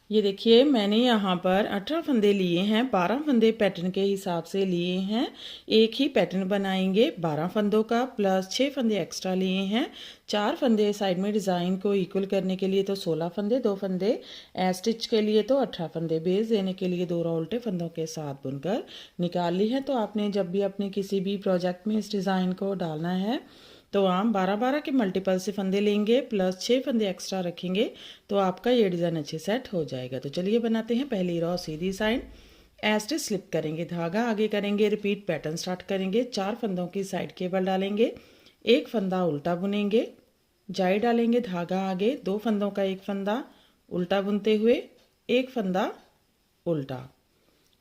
ये देखिए मैंने यहाँ पर 18 फंदे लिए हैं। 12 फंदे पैटर्न के हिसाब से लिए हैं। एक ही पैटर्न बनाएंगे 12 फंदों का, प्लस 6 फंदे एक्स्ट्रा लिए हैं। 4 फंदे साइड में डिज़ाइन को इक्वल करने के लिए तो 16 फंदे, 2 फंदे स्टिच के लिए तो 18 फंदे, बेस देने के लिए 2 रो उल्टे फंदों के साथ बुनकर निकाल ली है। तो आपने जब भी अपने किसी भी प्रोजेक्ट में इस डिज़ाइन को डालना है तो आप 12-12 के मल्टीपल से फंदे लेंगे, प्लस 6 फंदे एक्स्ट्रा रखेंगे तो आपका ये डिज़ाइन अच्छे सेट हो जाएगा। तो चलिए बनाते हैं। पहली रो सीधी साइड स्टिच स्लिप करेंगे, धागा आगे करेंगे, रिपीट पैटर्न स्टार्ट करेंगे। 4 फंदों की साइड केबल डालेंगे, एक फंदा उल्टा बुनेंगे, जाई डालेंगे, धागा आगे, 2 फंदों का एक फंदा उल्टा बुनते हुए एक फंदा उल्टा।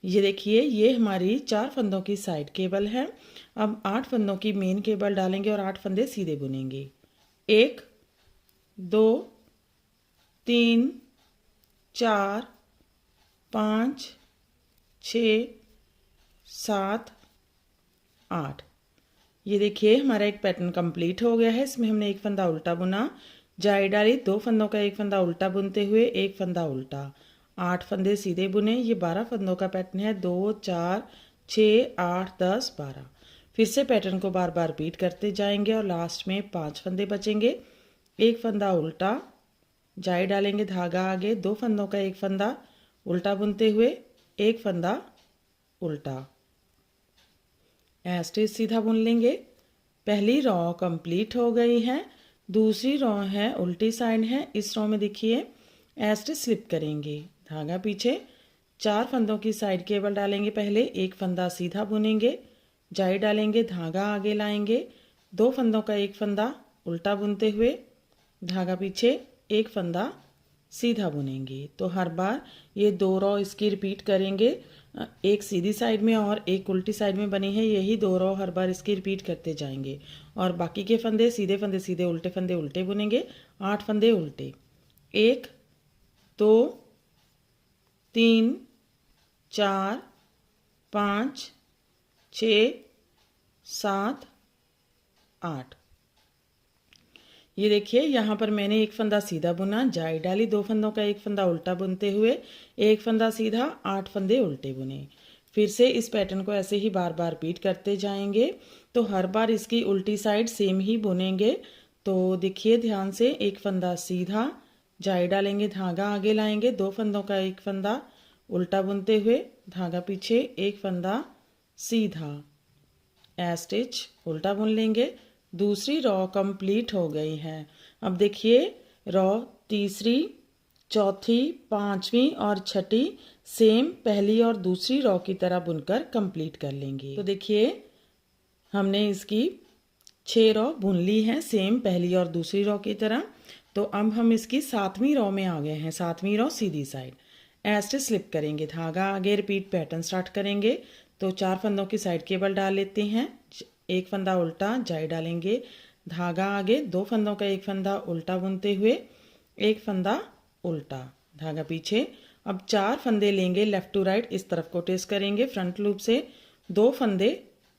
ये देखिए ये हमारी 4 फंदों की साइड केबल है। अब 8 फंदों की मेन केबल डालेंगे और 8 फंदे सीधे बुनेंगे। 1 2 3 4 5 6 7 8। ये देखिए हमारा एक पैटर्न कंप्लीट हो गया है। इसमें हमने एक फंदा उल्टा बुना, जाई डाली, 2 फंदों का एक फंदा उल्टा बुनते हुए एक फंदा उल्टा, 8 फंदे सीधे बुने। ये 12 फंदों का पैटर्न है। 2 4 6 8 10 12। फिर से पैटर्न को बार बार रिपीट करते जाएंगे और लास्ट में 5 फंदे बचेंगे। एक फंदा उल्टा, जाई डालेंगे, धागा आगे, 2 फंदों का एक फंदा उल्टा बुनते हुए एक फंदा उल्टा, स्टिच सीधा बुन लेंगे। पहली रो कंप्लीट हो गई है। दूसरी रो है उल्टी साइड है। इस रो में देखिए स्टिच स्लिप करेंगे, धागा पीछे, 4 फंदों की साइड केबल डालेंगे। पहले एक फंदा सीधा बुनेंगे, जाई डालेंगे, धागा आगे लाएंगे, 2 फंदों का एक फंदा उल्टा बुनते हुए धागा पीछे, एक फंदा सीधा बुनेंगे। तो हर बार ये 2 रो इसकी रिपीट करेंगे। एक सीधी साइड में और एक उल्टी साइड में बनी है, यही 2 रो हर बार इसकी रिपीट करते जाएंगे। और बाकी के फंदे सीधे फंदे उल्टे बुनेंगे। 8 फंदे उल्टे, 1 2 3 4 5 6 7 8। ये देखिए यहाँ पर मैंने एक फंदा सीधा बुना, जाई डाली, 2 फंदों का एक फंदा उल्टा बुनते हुए एक फंदा सीधा, 8 फंदे उल्टे बुने। फिर से इस पैटर्न को ऐसे ही बार बार रिपीट करते जाएंगे। तो हर बार इसकी उल्टी साइड सेम ही बुनेंगे। तो देखिए ध्यान से, एक फंदा सीधा, जाई डालेंगे, धागा आगे लाएंगे, 2 फंदों का एक फंदा उल्टा बुनते हुए धागा पीछे, एक फंदा सीधा, स्टिच उल्टा बुन लेंगे। दूसरी रो कंप्लीट हो गई है। अब देखिए रो तीसरी, चौथी, पांचवी और छठी सेम पहली और दूसरी रो की तरह बुनकर कंप्लीट कर लेंगे। तो देखिए हमने इसकी 6 रो बुन ली है सेम पहली और दूसरी रो की तरह। तो अब हम इसकी 7वीं रो में आ गए हैं। 7वीं रो सीधी साइड स्टिच स्लिप करेंगे, धागा आगे, रिपीट पैटर्न स्टार्ट करेंगे। तो 4 फंदों की साइड केबल डाल लेते हैं, एक फंदा उल्टा, जाई डालेंगे, धागा आगे, 2 फंदों का एक फंदा उल्टा बुनते हुए एक फंदा उल्टा, धागा पीछे। अब 4 फंदे लेंगे लेफ्ट टू राइट, इस तरफ को ट्विस्ट करेंगे फ्रंट लूप से, 2 फंदे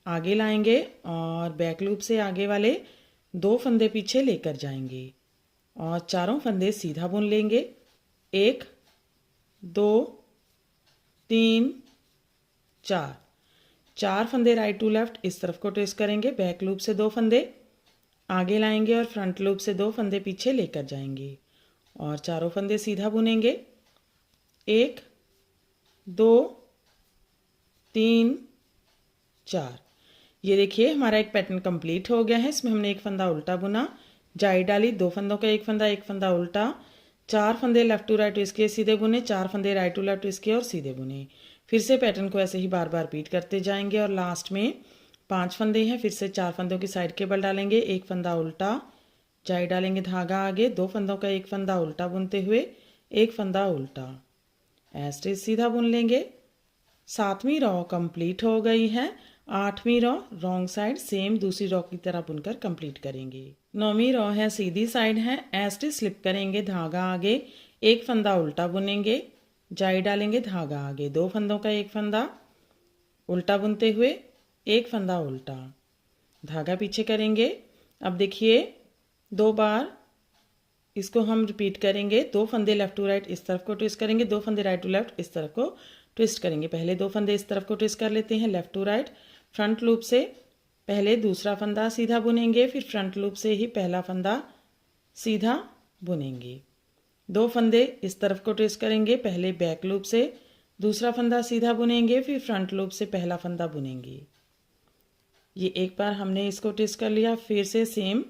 आगे लाएंगे और बैक लूप से आगे वाले 2 फंदे पीछे लेकर जाएंगे और चारों फंदे सीधा बुन लेंगे। 1 2 3 4, 4 फंदे राइट टू लेफ्ट इस तरफ को ट्विस्ट करेंगे, बैक लूप से 2 फंदे आगे लाएंगे और फ्रंट लूप से 2 फंदे पीछे लेकर जाएंगे और चारों फंदे सीधा बुनेंगे। 1 2 3 4। ये देखिए हमारा एक पैटर्न कंप्लीट हो गया है। इसमें हमने एक फंदा उल्टा बुना, जाई डाली, 2 फंदों का एक फंदा उल्टा, 4 फंदे लेफ्ट टू राइट इसके सीधे बुने, 4 फंदे राइट टू लेफ्ट इसके और सीधे बुने। फिर से पैटर्न को ऐसे ही बार बार रिपीट करते जाएंगे और लास्ट में 5 फंदे हैं। फिर से 4 फंदों की साइड केबल डालेंगे, एक फंदा उल्टा, जाई डालेंगे, धागा आगे, 2 फंदों का एक फंदा उल्टा बुनते हुए एक फंदा उल्टा, स्टिच सीधा बुन लेंगे। 7वीं रो कंप्लीट हो गई है। 8वीं रो रॉन्ग साइड सेम दूसरी रो की तरह बुनकर कंप्लीट करेंगे। 9वीं रो है सीधी साइड है, स्टिच स्लिप करेंगे, धागा आगे, एक फंदा उल्टा बुनेंगे, जाई डालेंगे, धागा आगे, 2 फंदों का एक फंदा उल्टा बुनते हुए एक फंदा उल्टा, धागा पीछे करेंगे। अब देखिए 2 बार इसको हम रिपीट करेंगे। 2 फंदे लेफ्ट टू राइट इस तरफ को ट्विस्ट करेंगे, 2 फंदे राइट टू लेफ्ट इस तरफ को ट्विस्ट करेंगे। पहले 2 फंदे इस तरफ को ट्विस्ट कर लेते हैं left to right. Front loop से पहले दूसरा फंदा सीधा बुनेंगे, फिर फ्रंट लूप से ही पहला फंदा सीधा बुनेंगे। 2 फंदे इस तरफ को ट्विस्ट करेंगे, पहले बैक लूप से दूसरा फंदा सीधा बुनेंगे, फिर फ्रंट लूप से पहला फंदा बुनेंगे। ये एक बार हमने इसको ट्विस्ट कर लिया, फिर से सेम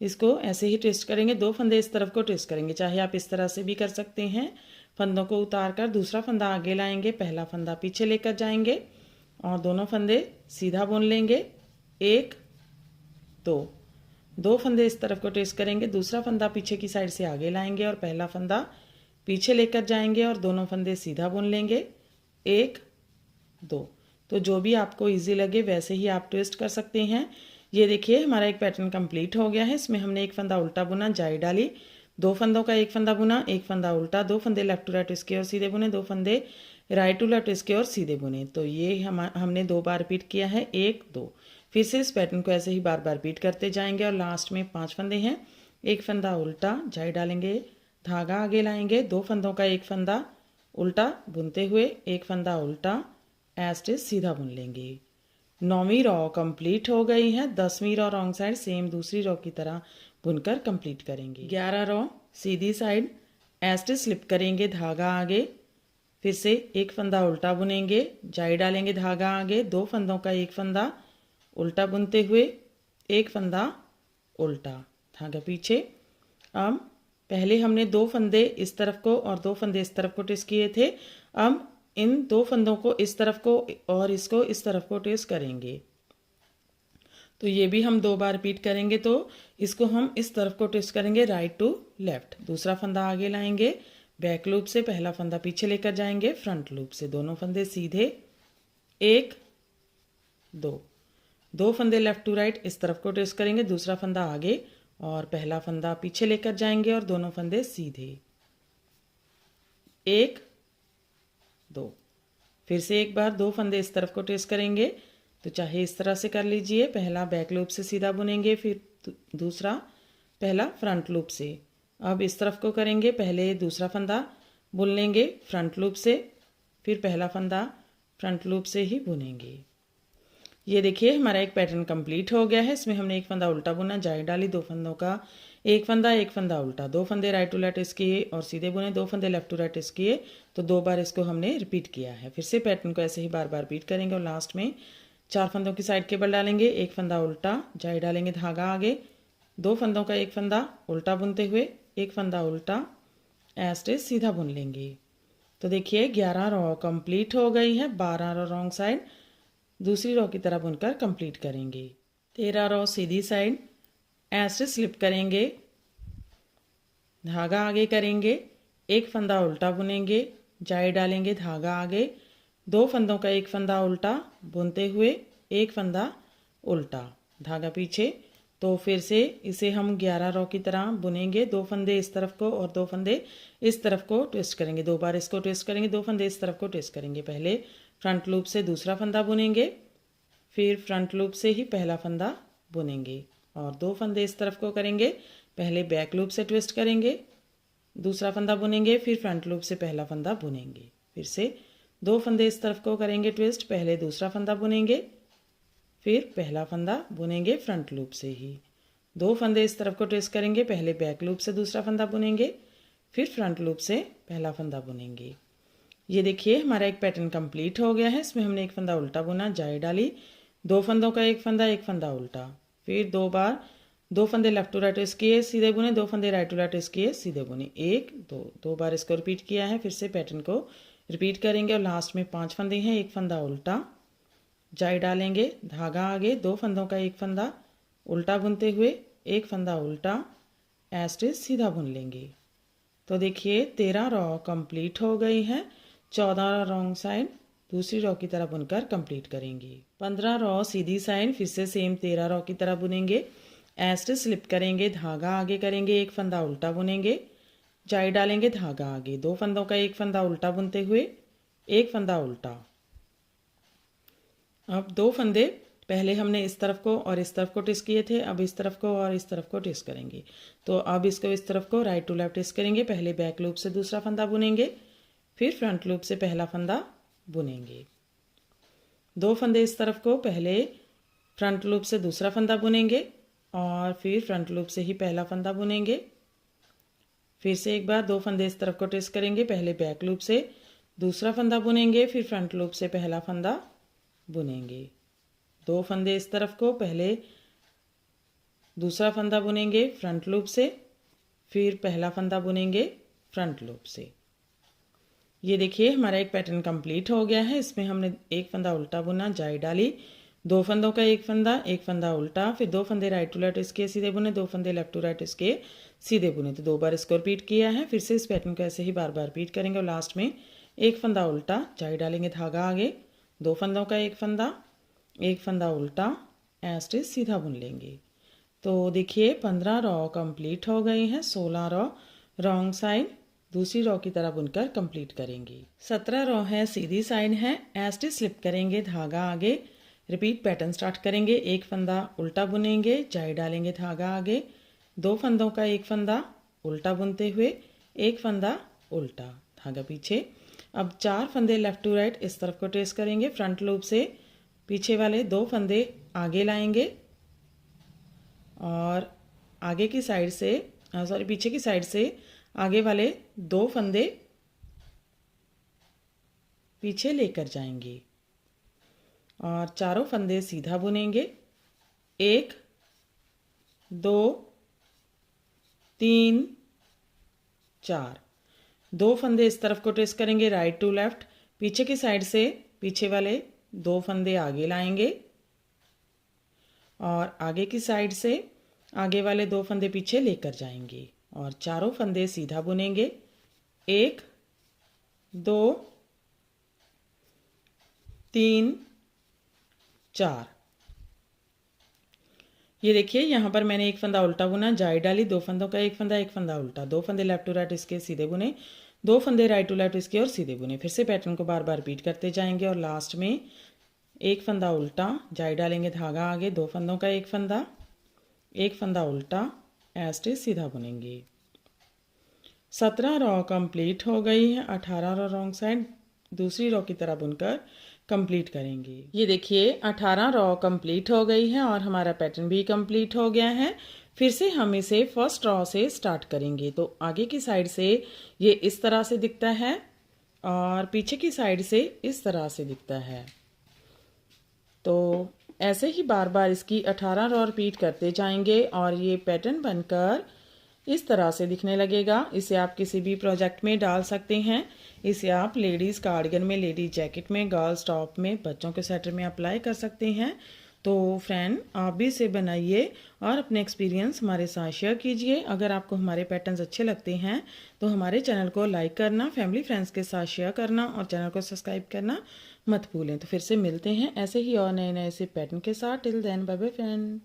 इसको ऐसे ही ट्विस्ट करेंगे। 2 फंदे इस तरफ को ट्विस्ट करेंगे, चाहे आप इस तरह से भी कर सकते हैं। फंदों को उतार कर दूसरा फंदा आगे लाएंगे, पहला फंदा पीछे लेकर जाएंगे और दोनों फंदे सीधा बुन लेंगे। 1 2 2 फंदे इस तरफ को ट्विस्ट करेंगे, दूसरा फंदा पीछे की साइड से आगे लाएंगे और पहला फंदा पीछे लेकर जाएंगे और दोनों फंदे सीधा बुन लेंगे। 1 2। तो जो भी आपको इजी लगे वैसे ही आप ट्विस्ट कर सकते हैं। ये देखिए हमारा एक पैटर्न कंप्लीट हो गया है। इसमें हमने एक फंदा उल्टा बुना, जाई डाली, 2 फंदों का एक फंदा बुना, एक फंदा उल्टा, 2 फंदे लेफ्ट टू राइट इसके और सीधे बुने, 2 फंदे राइट टू लेफ्ट इसके और सीधे बुने। तो ये हमने 2 बार रिपीट किया है, 1 2। फिर से इस पैटर्न को ऐसे ही बार बार रिपीट करते जाएंगे और लास्ट में 5 फंदे हैं। एक फंदा उल्टा, जाई डालेंगे, धागा आगे लाएंगे, 2 फंदों का एक फंदा उल्टा बुनते हुए एक फंदा उल्टा एज इट इज सीधा बुन लेंगे। 9वीं रॉ कंप्लीट हो गई है। 10वीं रॉ रॉन्ग साइड सेम दूसरी रॉ की तरह बुनकर कंप्लीट करेंगे। 11 रॉ सीधी side as it is slip करेंगे, धागा आगे, फिर से एक फंदा उल्टा बुनेंगे, जाई डालेंगे, धागा आगे, 2 फंदों का एक फंदा उल्टा बुनते हुए एक फंदा उल्टा, धागा पीछे। अब पहले हमने 2 फंदे इस तरफ को और 2 फंदे इस तरफ को ट्विस्ट किए थे। अब इन 2 फंदों को इस तरफ को और इसको इस तरफ को ट्विस्ट करेंगे। तो ये भी हम 2 बार रिपीट करेंगे। तो इसको हम इस तरफ को ट्विस्ट करेंगे राइट टू लेफ्ट, दूसरा फंदा आगे लाएंगे, बैक लूप से पहला फंदा पीछे लेकर जाएंगे, फ्रंट लूप से दोनों फंदे सीधे, 1 2 2 फंदे लेफ्ट टू राइट इस तरफ को ट्विस्ट करेंगे, दूसरा फंदा आगे और पहला फंदा पीछे लेकर जाएंगे और दोनों फंदे सीधे, 1 2। फिर से एक बार 2 फंदे इस तरफ को ट्विस्ट करेंगे, तो चाहे इस तरह से कर लीजिए, पहला बैक लूप से सीधा बुनेंगे, फिर दूसरा पहला फ्रंट लूप से। अब इस तरफ को करेंगे, पहले दूसरा फंदा बुन लेंगे फ्रंट लूप से, फिर पहला फंदा फ्रंट लूप से ही बुनेंगे। ये देखिए हमारा एक पैटर्न कंप्लीट हो गया है। इसमें हमने एक फंदा उल्टा बुना, जाई डाली, 2 फंदों का एक फंदा उल्टा, 2 फंदे राइट टू लेफ्ट किए और सीधे बुने, 2 फंदे लेफ्ट टू राइट किए। तो 2 बार इसको हमने रिपीट किया है। फिर से पैटर्न को ऐसे ही बार बार रिपीट करेंगे और लास्ट में 4 फंदों की साइड केबल डालेंगे, एक फंदा उल्टा, जाई डालेंगे, धागा आगे, 2 फंदों का एक फंदा उल्टा बुनते हुए एक फंदा उल्टा एज इट इज सीधा बुन लेंगे। तो देखिए 11 रॉ कंप्लीट हो गई है। 12 रॉ रॉन्ग साइड दूसरी रॉ की तरह बुनकर कंप्लीट करेंगे। 13 रॉ सीधी side as it is slip करेंगे, धागा आगे करेंगे, एक फंदा उल्टा बुनेंगे, जाई डालेंगे, धागा आगे, 2 फंदों का एक फंदा उल्टा बुनते हुए एक फंदा उल्टा, धागा पीछे। तो फिर से इसे हम 11 रॉ की तरह बुनेंगे। 2 फंदे इस तरफ को और 2 फंदे इस तरफ को ट्विस्ट करेंगे, 2 बार इसको ट्विस्ट करेंगे, 2 फंदे इस तरफ को ट्विस्ट करेंगे। पहले फ्रंट लूप से दूसरा फंदा बुनेंगे, फिर फ्रंट लूप से ही पहला फंदा बुनेंगे और 2 फंदे इस तरफ को करेंगे, पहले बैक लूप से ट्विस्ट करेंगे, दूसरा फंदा बुनेंगे, फिर फ्रंट लूप से पहला फंदा बुनेंगे। फिर से 2 फंदे इस तरफ को करेंगे ट्विस्ट, पहले दूसरा फंदा बुनेंगे, फिर पहला फंदा बुनेंगे फ्रंट लूप से ही, 2 फंदे इस तरफ को ट्विस्ट करेंगे, पहले बैक लूप से दूसरा फंदा बुनेंगे, फिर फ्रंट लूप से पहला फंदा बुनेंगे। ये देखिए हमारा एक पैटर्न कंप्लीट हो गया है। इसमें हमने एक फंदा उल्टा बुना, जाई डाली, 2 फंदों का एक फंदा उल्टा, फिर 2 बार 2 फंदे लेफ्ट टू राइट किए, सीधे बुने, 2 फंदे राइट टू राइट किए, सीधे बुने, 1 2 2 बार इसको रिपीट किया है। फिर से पैटर्न को रिपीट करेंगे और लास्ट में 5 फंदे हैं, एक फंदा उल्टा, जाई डालेंगे, धागा आगे, 2 फंदों का एक फंदा उल्टा बुनते हुए एक फंदा उल्टा एज इट इज सीधा बुन लेंगे। तो देखिए 13 रॉ कंप्लीट हो गई है। 14 रॉन्ग साइड दूसरी रॉ की तरह बुनकर कंप्लीट करेंगे। 15 रॉ सीधी साइड फिर से सेम 13 रॉ की तरह बुनेंगे, एज इट इज स्लिप करेंगे, धागा आगे करेंगे, एक फंदा उल्टा बुनेंगे, जाई डालेंगे, धागा आगे, 2 फंदों का एक फंदा उल्टा बुनते हुए एक फंदा उल्टा। अब 2 फंदे पहले हमने इस तरफ को और इस तरफ को ट्विस्ट किए थे, अब इस तरफ को और इस तरफ को ट्विस्ट करेंगे। तो अब इसको इस तरफ को राइट टू लेफ्ट ट्विस्ट करेंगे। पहले बैक लूप से दूसरा फंदा बुनेंगे, फिर फ्रंट लूप से पहला फंदा बुनेंगे। 2 फंदे इस तरफ को, पहले फ्रंट लूप से दूसरा फंदा बुनेंगे और फिर फ्रंट लूप से ही पहला फंदा बुनेंगे। फिर से एक बार 2 फंदे इस तरफ को ट्विस्ट करेंगे, पहले बैक लूप से दूसरा फंदा बुनेंगे, फिर फ्रंट लूप से पहला फंदा बुनेंगे। 2 फंदे इस तरफ को, पहले दूसरा फंदा बुनेंगे फ्रंट लूप से, फिर पहला फंदा बुनेंगे फ्रंट लूप से। ये देखिए हमारा एक पैटर्न कंप्लीट हो गया है। इसमें हमने एक फंदा उल्टा बुना, जाई डाली, 2 फंदों का एक फंदा उल्टा, फिर 2 फंदे राइट टू लेफ्ट इसके सीधे बुने, 2 फंदे लेफ्ट टू राइट इसके सीधे बुने। तो 2 बार इसको रिपीट किया है। फिर से इस पैटर्न को ऐसे ही बार बार रिपीट करेंगे और लास्ट में एक फंदा उल्टा, जाई डालेंगे, धागा आगे, 2 फंदों का एक फंदा उल्टा, एस्टिच सीधा बुन लेंगे। तो देखिए 15 रॉ कंप्लीट हो गई हैं। 16 रॉ रॉन्ग साइड दूसरी रॉ की तरह बुनकर कंप्लीट करेंगे। 17 रॉ है सीधी साइड है, एस्टिच स्लिप करेंगे, धागा आगे, रिपीट पैटर्न स्टार्ट करेंगे। एक फंदा उल्टा बुनेंगे, जाई डालेंगे, धागा आगे, 2 फंदों का एक फंदा उल्टा बुनते हुए एक फंदा उल्टा, धागा पीछे। अब 4 फंदे लेफ्ट टू राइट इस तरफ को ट्रेस करेंगे। फ्रंट लूप से पीछे वाले 2 फंदे आगे लाएंगे और आगे की साइड से पीछे की साइड से आगे वाले 2 फंदे पीछे लेकर जाएंगे और चारों फंदे सीधा बुनेंगे। 1 2 3 4, 2 फंदे इस तरफ को ट्रेस करेंगे राइट टू लेफ्ट, पीछे की साइड से पीछे वाले 2 फंदे आगे लाएंगे और आगे की साइड से आगे वाले 2 फंदे पीछे लेकर जाएंगे और चारों फंदे सीधा बुनेंगे। 1 2 3 4। ये देखिए यहाँ पर मैंने एक फंदा उल्टा बुना, जाई डाली, 2 फंदों का एक फंदा उल्टा, 2 फंदे लेफ्ट टू राइट इसके सीधे बुने, 2 फंदे राइट टू लेफ्ट इसके और सीधे बुने। फिर से पैटर्न को बार बार रिपीट करते जाएंगे और लास्ट में एक फंदा उल्टा, जाई डालेंगे, धागा आगे, 2 फंदों का एक फंदा उल्टा, एस्टिच सीधा बुनेंगे। 17 रॉ कंप्लीट हो गई है। 18 रॉ रॉन्ग साइड दूसरी रॉ की तरह बुनकर कंप्लीट करेंगे। ये देखिए 18 रॉ कंप्लीट हो गई है और हमारा पैटर्न भी कंप्लीट हो गया है। फिर से हम इसे फर्स्ट रॉ से स्टार्ट करेंगे। तो आगे की साइड से ये इस तरह से दिखता है और पीछे की साइड से इस तरह से दिखता है। तो ऐसे ही बार बार इसकी 18 रॉ रिपीट करते जाएंगे और ये पैटर्न बनकर इस तरह से दिखने लगेगा। इसे आप किसी भी प्रोजेक्ट में डाल सकते हैं। इसे आप लेडीज़ कार्डिगन में, लेडीज जैकेट में, गर्ल्स टॉप में, बच्चों के स्वेटर में अप्लाई कर सकते हैं। तो फ्रेंड आप भी इसे बनाइए और अपने एक्सपीरियंस हमारे साथ शेयर कीजिए। अगर आपको हमारे पैटर्न्स अच्छे लगते हैं तो हमारे चैनल को लाइक करना, फैमिली फ्रेंड्स के साथ शेयर करना और चैनल को सब्सक्राइब करना मत भूलें। तो फिर से मिलते हैं ऐसे ही और नए नए से पैटर्न के साथ। Till then bye bye friend.